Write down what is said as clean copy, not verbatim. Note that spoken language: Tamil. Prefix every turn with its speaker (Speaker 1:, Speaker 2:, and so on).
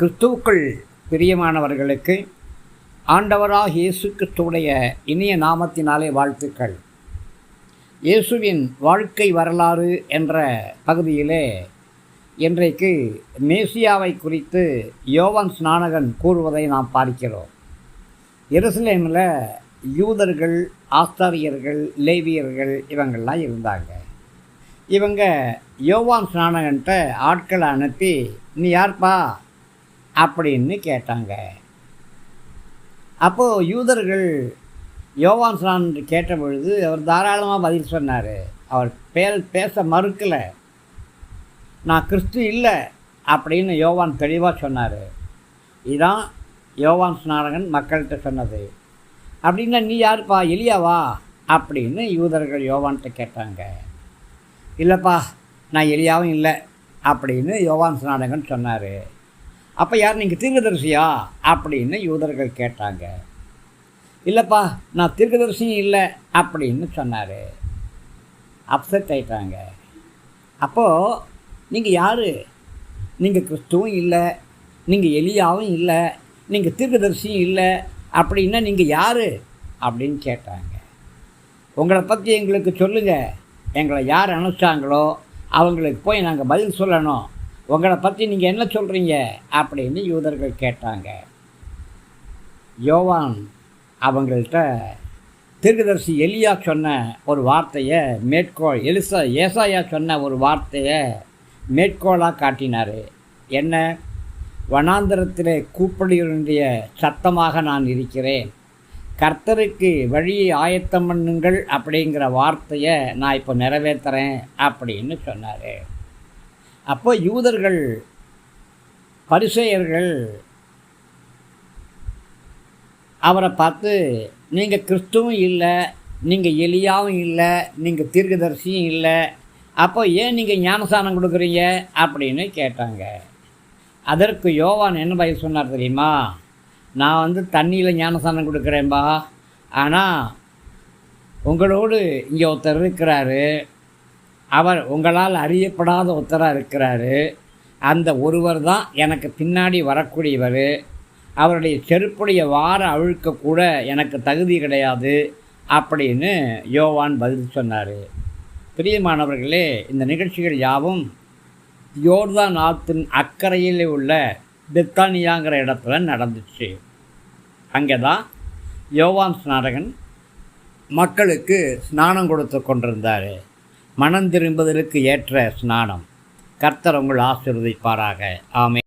Speaker 1: கிறிஸ்துவுக்குள் பிரியமானவர்களுக்கு ஆண்டவராக இயேசு கிறிஸ்துவுடைய இனிய நாமத்தினாலே வாழ்த்துக்கள். இயேசுவின் வாழ்க்கை வரலாறு என்ற பகுதியிலே இன்றைக்கு மேசியாவை குறித்து யோவான் ஸ்நானகன் கூறுவதை நாம் பார்க்கிறோம். எருசலேமில் யூதர்கள், ஆஸ்தாரியர்கள், லேவியர்கள் இவங்கள்லாம் இருந்தாங்க. இவங்க யோவான் ஸ்நானகன்ட்ட ஆட்களை அனுப்பி, நீ யார்ப்பா அப்படின்னு கேட்டாங்க. அப்போது யூதர்கள் யோவான் ஸ்நானகன் கேட்ட பொழுது அவர் தாராளமாக பதில் சொன்னார். அவர் பேச மறுக்கலை. நான் கிறிஸ்து இல்லை அப்படின்னு யோவான் தெளிவாக சொன்னார். இதுதான் யோவான் ஸ்நானகன் மக்கள்கிட்ட சொன்னது. அப்படின்னா நீ யாருப்பா, எலியாவா அப்படின்னு யூதர்கள் யோவான்கிட்ட கேட்டாங்க. இல்லைப்பா, நான் எலியாவும் இல்லை அப்படின்னு யோவான் ஸ்நானகன் சொன்னார். அப்போ யார், நீங்கள் தீர்க்கதரிசியா அப்படின்னு யூதர்கள் கேட்டாங்க. இல்லைப்பா, நான் தீர்க்கதரிசியும் இல்லை அப்படின்னு சொன்னார். அப்செட் ஆயிட்டாங்க. அப்போது நீங்கள் யார்? நீங்கள் கிறிஸ்துவும் இல்லை, நீங்கள் எலியாவும் இல்லை, நீங்கள் தீர்க்கதரிசியும் இல்லை, அப்படின்னா நீங்கள் யார் அப்படின்னு கேட்டாங்க. உங்களை பற்றி எங்களுக்கு சொல்லுங்கள், எங்களை யார் அனுப்பிச்சாங்களோ அவங்களுக்கு போய் நாங்கள் பதில் சொல்லணும். உங்களை பற்றி நீங்கள் என்ன சொல்கிறீங்க அப்படின்னு யூதர்கள் கேட்டாங்க. யோவான் அவங்கள்ட்ட தீர்க்கதரிசி எலியா சொன்ன ஒரு வார்த்தையை மேற்கோள், ஏசாயா சொன்ன ஒரு வார்த்தையை மேற்கோளாக காட்டினார். என்ன? வனாந்தரத்திலே கூப்பிடுகிற சத்தமாக நான் இருக்கிறேன், கர்த்தருக்கு வழியை ஆயத்தம் பண்ணுங்கள் அப்படிங்கிற வார்த்தையை நான் இப்போ நிறைவேற்றுறேன் அப்படின்னு சொன்னார். அப்போ யூதர்கள், பரிசேயர்கள் அவரை பார்த்து, நீங்கள் கிறிஸ்துவும் இல்லை, நீங்கள் எலியாவும் இல்லை, நீங்கள் தீர்க்கதரிசியும் இல்லை, அப்போ ஏன் நீங்கள் ஞானஸ்நானம் கொடுக்குறீங்க அப்படின்னு கேட்டாங்க. அதற்கு யோவான் என்ன பதில் சொன்னார் தெரியுமா? நான் தண்ணியில் ஞானஸ்நானம் கொடுக்குறேன்பா, ஆனால் உங்களோடு இங்கே ஒருத்தர் இருக்கிறாரு, அவர் உங்களால் அறியப்படாத ஒருத்தராக இருக்கிறாரு. அந்த ஒருவர் தான் எனக்கு பின்னாடி வரக்கூடியவர். அவருடைய செருப்புடைய வார அழுக்க கூட எனக்கு தகுதி கிடையாது அப்படின்னு யோவான் பதில் சொன்னார். பிரியமானவர்களே, இந்த நிகழ்ச்சிகள் யாவும் யோர்தான் ஆற்றின் அக்கறையில் உள்ள பெத்தானியாங்கிற இடத்துல நடந்துச்சு. அங்கே தான் யோவான் ஸ்நானகன் மக்களுக்கு ஸ்நானம் கொடுத்து கொண்டிருந்தார். மனம் திரும்புதலுக்கு ஏற்ற ஸ்நானம். கர்த்தர் உங்கள் ஆசீர்வதிப்பாராக. ஆமென்.